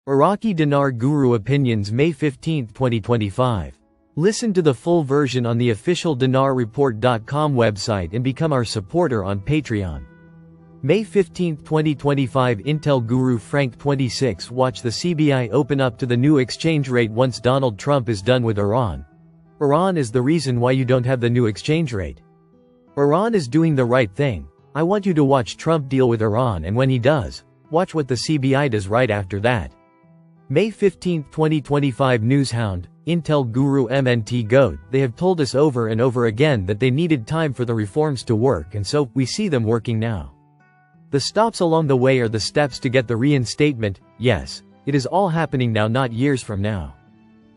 Iraqi Dinar Guru Opinions, May 15, 2025. Listen to the full version on the official dinarreport.com website and become our supporter on Patreon. May 15, 2025. Intel Guru Frank 26. Watch the CBI open up to the new exchange rate once Donald Trump is done with Iran. Iran is the reason why you don't have the new exchange rate. Iran is doing the right thing. I want you to watch Trump deal with Iran, and when he does, watch what the CBI does right after that. May 15, 2025. Newshound, Intel Guru MNT GOAT. They have told us over and over again that they needed time for the reforms to work, and so, we see them working now. The stops along the way are the steps to get the reinstatement. Yes, it is all happening now, not years from now.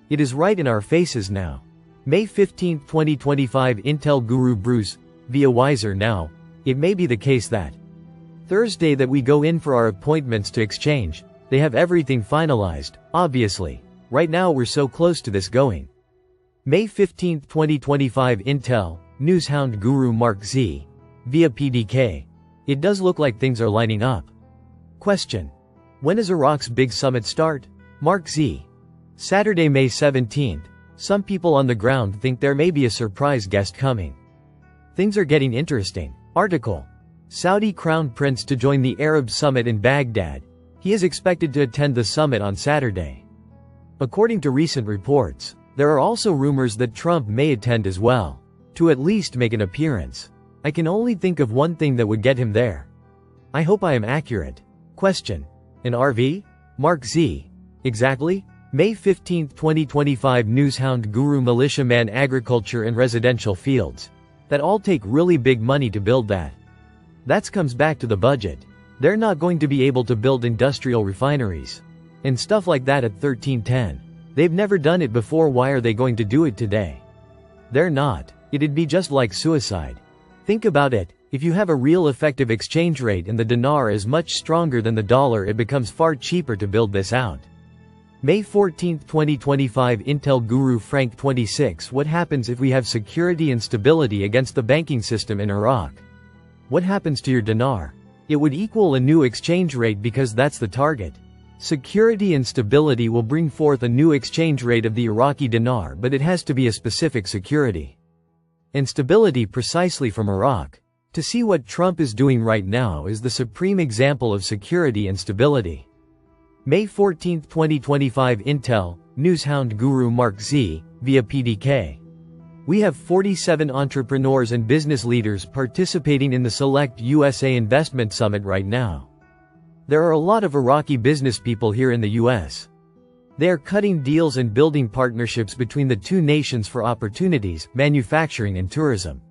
It is right in our faces now. May 15, 2025. Intel Guru Bruce, via Wiser Now. It may be the case that Thursday that we go in for our appointments to exchange, they have everything finalized, obviously. Right now we're so close to this going. May 15, 2025. Intel, Newshound Guru Mark Z, via PDK. It does look like things are lining up. Question. When does Iraq's big summit start? Mark Z. Saturday, May 17th. Some people on the ground think there may be a surprise guest coming. Things are getting interesting. Article. Saudi Crown Prince to join the Arab Summit in Baghdad. He is expected to attend the summit on Saturday. According to recent reports, there are also rumors that Trump may attend as well, to at least make an appearance. I can only think of one thing that would get him there. I hope I am accurate. Question. An RV? Mark Z. Exactly? May 15, 2025. Newshound Guru Militiaman Agriculture and Residential Fields. That all take really big money to build that. That comes back to the budget. They're not going to be able to build industrial refineries and stuff like that at 1310. They've never done it before. Why are they going to do it today? They're not. It'd be just like suicide. Think about it. If you have a real effective exchange rate and the dinar is much stronger than the dollar, it becomes far cheaper to build this out. May 14, 2025. Intel Guru Frank 26. What happens if we have security and stability against the banking system in Iraq? What happens to your dinar? It would equal a new exchange rate because that's the target. Security and stability will bring forth a new exchange rate of the Iraqi dinar, but it has to be a specific security and stability precisely from Iraq. To see what Trump is doing right now is the supreme example of security and stability. May 14, 2025. Intel, Newshound Guru Mark Z, via PDK. We have 47 entrepreneurs and business leaders participating in the Select USA Investment Summit right now. There are a lot of Iraqi business people here in the US. They are cutting deals and building partnerships between the two nations for opportunities, manufacturing and tourism.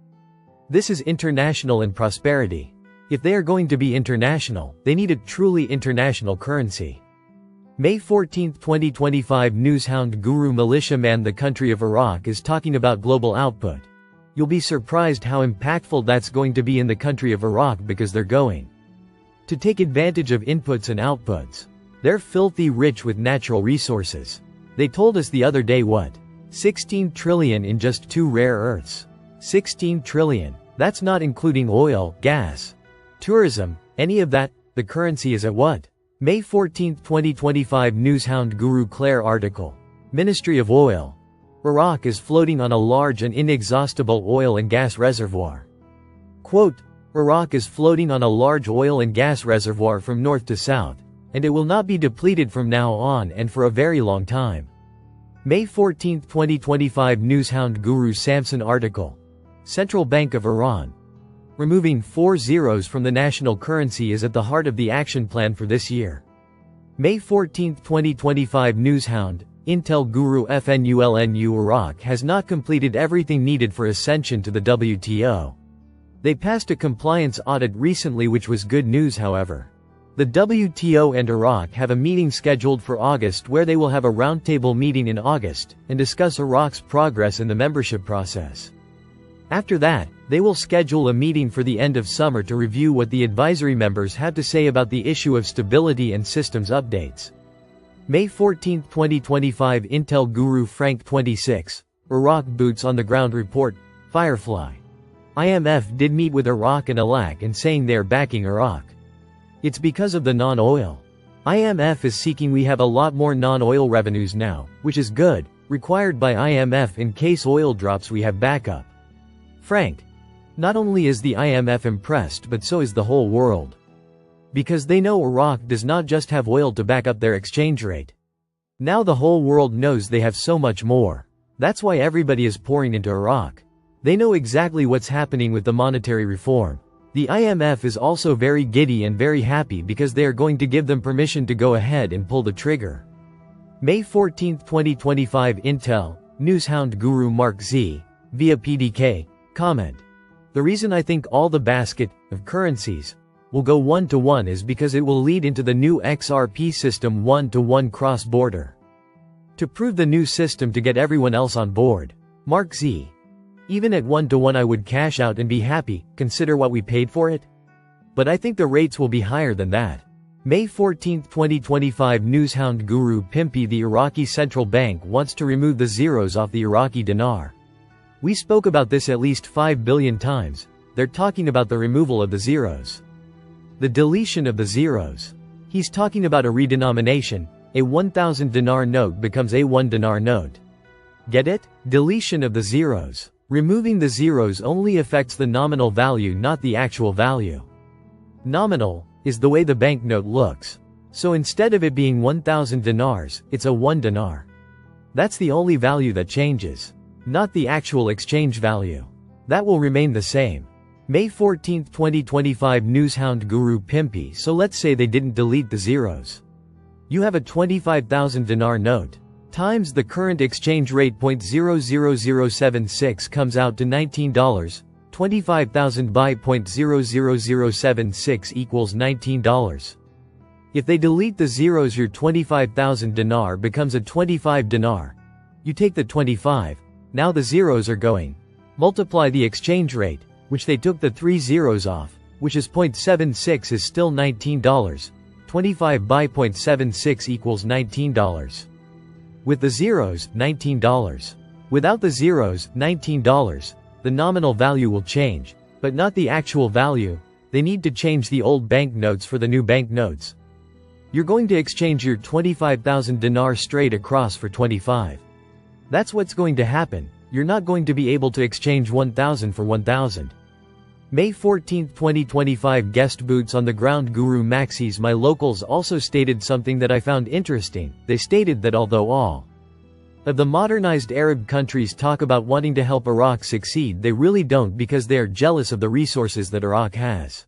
This is international and prosperity. If they are going to be international, they need a truly international currency. May 14, 2025. Newshound Guru Militiaman. The country of Iraq is talking about global output. You'll be surprised how impactful that's going to be in the country of Iraq because they're going to take advantage of inputs and outputs. They're filthy rich with natural resources. They told us the other day what? 16 trillion in just 2 rare earths. 16 trillion. That's not including oil, gas, tourism, any of that. The currency is at what? May 14, 2025. Newshound Guru Claire article. Ministry of Oil. Iraq is floating on a large and inexhaustible oil and gas reservoir. Quote, Iraq is floating on a large oil and gas reservoir from north to south, and it will not be depleted from now on and for a very long time. May 14, 2025. Newshound Guru Samson article. Central Bank of Iran. Removing 4 zeros from the national currency is at the heart of the action plan for this year. May 14, 2025. Newshound, Intel Guru FNULNU. Iraq has not completed everything needed for ascension to the WTO. They passed a compliance audit recently, which was good news. However, the WTO and Iraq have a meeting scheduled for August where they will have a roundtable meeting in August and discuss Iraq's progress in the membership process. After that, they will schedule a meeting for the end of summer to review what the advisory members have to say about the issue of stability and systems updates. May 14, 2025. Intel Guru Frank 26. Iraq Boots on the Ground Report. Firefly. IMF did meet with Iraq and ALAC and saying they are backing Iraq. It's because of the non-oil. IMF is seeking we have a lot more non-oil revenues now, which is good, required by IMF in case oil drops we have backup. Frank. Not only is the IMF impressed but so is the whole world. Because they know Iraq does not just have oil to back up their exchange rate. Now the whole world knows they have so much more. That's why everybody is pouring into Iraq. They know exactly what's happening with the monetary reform. The IMF is also very giddy and very happy because they are going to give them permission to go ahead and pull the trigger. May 14, 2025 Intel, Newshound Guru Mark Z, via PDK, comment. The reason I think all the basket of currencies will go one-to-one is because it will lead into the new XRP system one-to-one cross-border. To prove the new system to get everyone else on board. Mark Z. Even at one-to-one I would cash out and be happy, consider what we paid for it. But I think the rates will be higher than that. May 14, 2025 Newshound Guru Pimpy. The Iraqi Central Bank wants to remove the zeros off the Iraqi dinar. We spoke about this at least 5 billion times. They're talking about the removal of the zeros. The deletion of the zeros. He's talking about a redenomination. A 1,000 dinar note becomes a 1 dinar note. Get it? Deletion of the zeros. Removing the zeros only affects the nominal value, not the actual value. Nominal is the way the banknote looks. So instead of it being 1,000 dinars, it's a 1 dinar. That's the only value that changes. Not the actual exchange value. That will remain the same. May 14, 2025 Newshound Guru Pimpy. So let's say they didn't delete the zeros. You have a 25,000 dinar note. Times the current exchange rate 0.00076 comes out to $19. 25,000 by 0.00076 equals $19. If they delete the zeros, your 25,000 dinar becomes a 25 dinar. You take the 25, now the zeros are going. Multiply the exchange rate, which they took the 3 zeros off, which is 0.76 is still $19. 25 by 0.76 equals $19. With the zeros, $19. Without the zeros, $19. The nominal value will change, but not the actual value. They need to change the old banknotes for the new banknotes. You're going to exchange your 25,000 dinar straight across for 25. That's what's going to happen. You're not going to be able to exchange 1,000 for 1,000. May 14, 2025 Guest Boots on the Ground Guru Maxis. My locals also stated something that I found interesting. They stated that although all of the modernized Arab countries talk about wanting to help Iraq succeed, they really don't because they are jealous of the resources that Iraq has.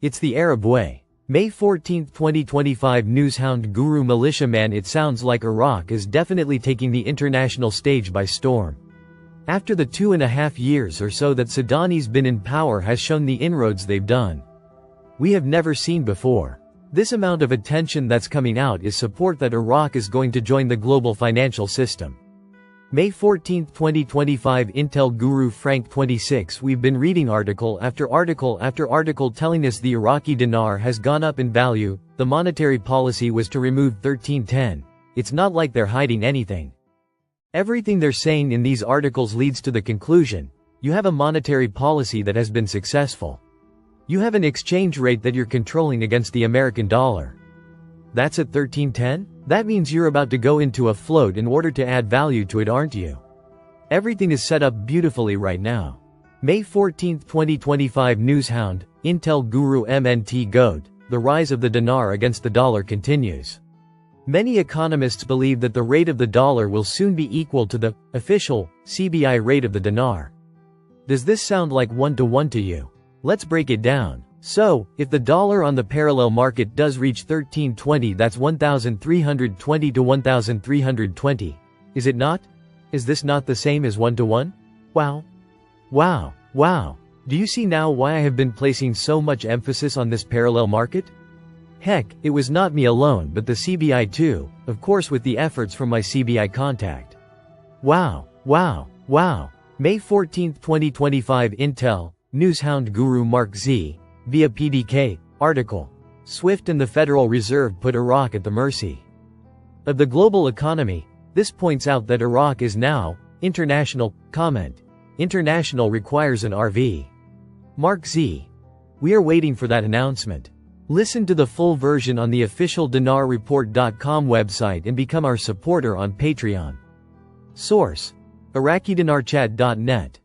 It's the Arab way. May 14, 2025 Newshound Guru Militiaman. It sounds like Iraq is definitely taking the international stage by storm. After the 2.5 years or so that Saddam's been in power has shown the inroads they've done. We have never seen before. This amount of attention that's coming out is support that Iraq is going to join the global financial system. May 14, 2025 Intel Guru Frank 26. We've been reading article after article after article telling us the Iraqi dinar has gone up in value. The monetary policy was to remove 1310. It's not like they're hiding anything. Everything they're saying in these articles leads to the conclusion, you have a monetary policy that has been successful. You have an exchange rate that you're controlling against the American dollar. That's at 1310? That means you're about to go into a float in order to add value to it, aren't you? Everything is set up beautifully right now. May 14, 2025 Newshound, Intel Guru MNT Goat, the rise of the dinar against the dollar continues. Many economists believe that the rate of the dollar will soon be equal to the official CBI rate of the dinar. Does this sound like one-to-one to you? Let's break it down. So, if the dollar on the parallel market does reach 1320, that's 1,320 to 1,320. Is it not? Is this not the same as one-to-one? Wow. Wow. Wow. Do you see now why I have been placing so much emphasis on this parallel market? Heck, it was not me alone but the CBI too, of course with the efforts from my CBI contact. Wow. Wow. Wow. May 14, 2025 Intel, Newshound Guru Mark Z, via PDK, article. SWIFT and the Federal Reserve put Iraq at the mercy of the global economy. This points out that Iraq is now, international, comment. International requires an RV. Mark Z. We are waiting for that announcement. Listen to the full version on the official dinarreport.com website and become our supporter on Patreon. Source: IraqiDinarChat.net